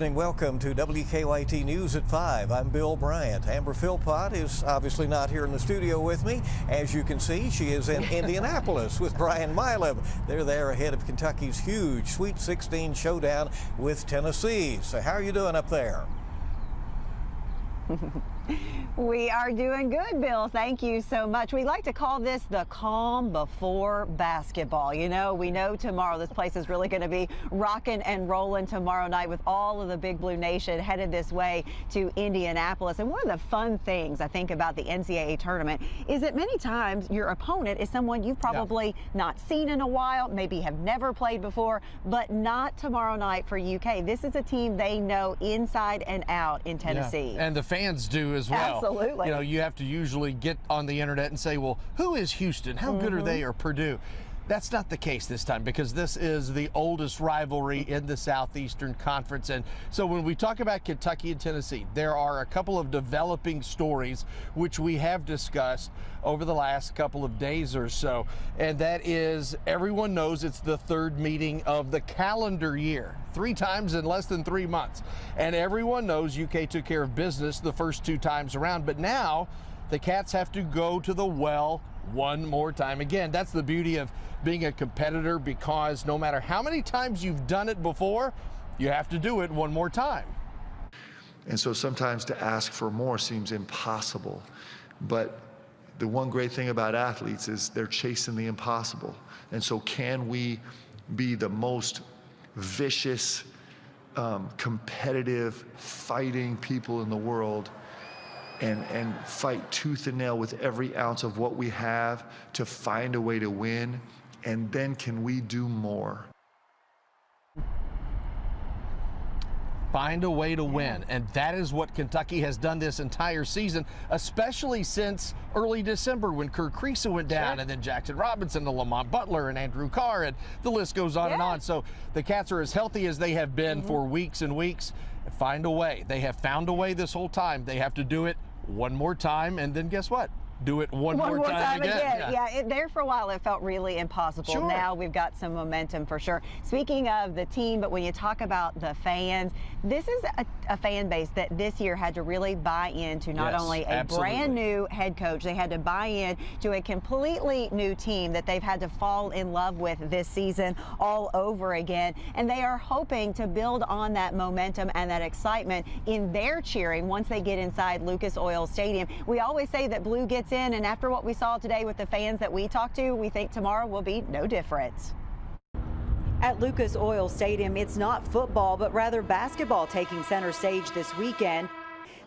Welcome to WKYT News at 5. I'm Bill Bryant. Amber Philpott is obviously not here in the studio with me. As you can see, she is in Indianapolis with Brian Mileb. They're there ahead of Kentucky's huge Sweet 16 showdown with Tennessee. So how are you doing up there? We are doing good, Bill. Thank you so much. We like to call this the calm before basketball. You know, we know tomorrow this place is really going to be rocking and rolling tomorrow night with all of the Big Blue Nation headed this way to Indianapolis. And one of the fun things I think about the NCAA tournament is that many times your opponent is someone you've probably not seen in a while, maybe have never played before, but not tomorrow night for UK. This is a team they know inside and out in Tennessee. And the fans do as well. Absolutely. You know, you have to usually get on the internet and say, well, who is Houston? How good are they, or Purdue? That's not the case this time, because this is the oldest rivalry in the Southeastern Conference. And so when we talk about Kentucky and Tennessee, there are a couple of developing stories which we have discussed over the last couple of days or so. And that is, everyone knows it's the third meeting of the calendar year, 3 times in less than 3 months. And everyone knows UK took care of business the first 2 times around, but now the Cats have to go to the well one more time. Again, that's the beauty of being a competitor, because no matter how many times you've done it before, you have to do it one more time. And so sometimes to ask for more seems impossible. But the one great thing about athletes is they're chasing the impossible. And so can we be the most vicious, competitive, fighting people in the world and fight tooth and nail with every ounce of what we have to find a way to win? And then can we do more? Find a way to win, and that is what Kentucky has done this entire season, especially since early December when Kerr Kriisa went down, and then Jackson Robinson, and Lamont Butler, and Andrew Carr, and the list goes on and on. So the Cats are as healthy as they have been for weeks and weeks. Find a way. They have found a way this whole time. They have to do it one more time, and then guess what? Do it one more time again. There for a while it felt really impossible. Sure. Now we've got some momentum for sure. Speaking of the team, but when you talk about the fans, this is a fan base that this year had to really buy into not only a brand new head coach, they had to buy in to a completely new team that they've had to fall in love with this season all over again. And they are hoping to build on that momentum and that excitement in their cheering once they get inside Lucas Oil Stadium. We always say that blue gets in, and after what we saw today with the fans that we talked to, we think tomorrow will be no different. At Lucas Oil Stadium, it's not football, but rather basketball taking center stage this weekend.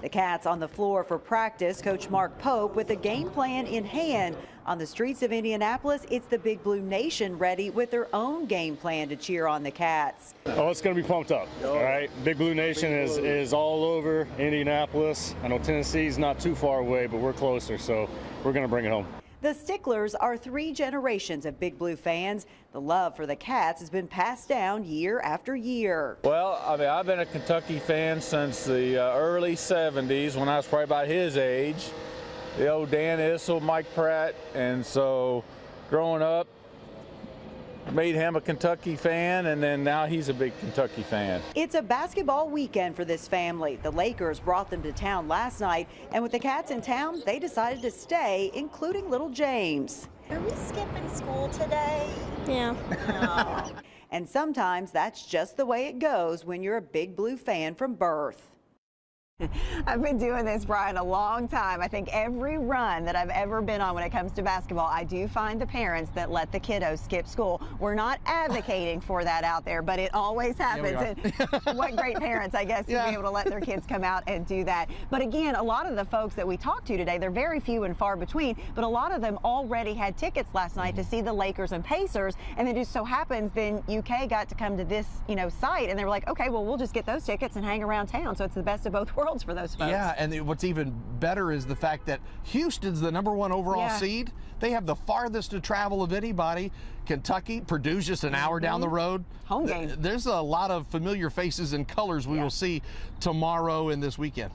The Cats on the floor for practice. Coach Mark Pope with a game plan in hand. On the streets of Indianapolis, it's the Big Blue Nation ready with their own game plan to cheer on the Cats. Oh, it's going to be pumped up, all right? Big Blue Nation is all over Indianapolis. I know Tennessee's not too far away, but we're closer, so we're going to bring it home. The Sticklers are 3 generations of Big Blue fans. The love for the Cats has been passed down year after year. Well, I mean, I've been a Kentucky fan since the early 70s, when I was probably about his age. The old Dan Issel, Mike Pratt, and so growing up, made him a Kentucky fan, and then now he's a big Kentucky fan. It's a basketball weekend for this family. The Lakers brought them to town last night, and with the Cats in town, they decided to stay, including little James. Are we skipping school today? Yeah. Oh. And sometimes that's just the way it goes when you're a Big Blue fan from birth. I've been doing this, Brian, a long time. I think every run that I've ever been on when it comes to basketball, I do find the parents that let the kiddos skip school. We're not advocating for that out there, but it always happens. And what great parents, I guess, to be able to let their kids come out and do that. But again, a lot of the folks that we talked to today, they're very few and far between, but a lot of them already had tickets last night to see the Lakers and Pacers. And it just so happens then UK got to come to this, site, and they were like, okay, well, we'll just get those tickets and hang around town. So it's the best of both worlds for those folks. Yeah, and what's even better is the fact that Houston's the #1 overall seed. They have the farthest to travel of anybody. Kentucky, Purdue's just an hour down the road. Home game. There's a lot of familiar faces and colors we will see tomorrow and this weekend.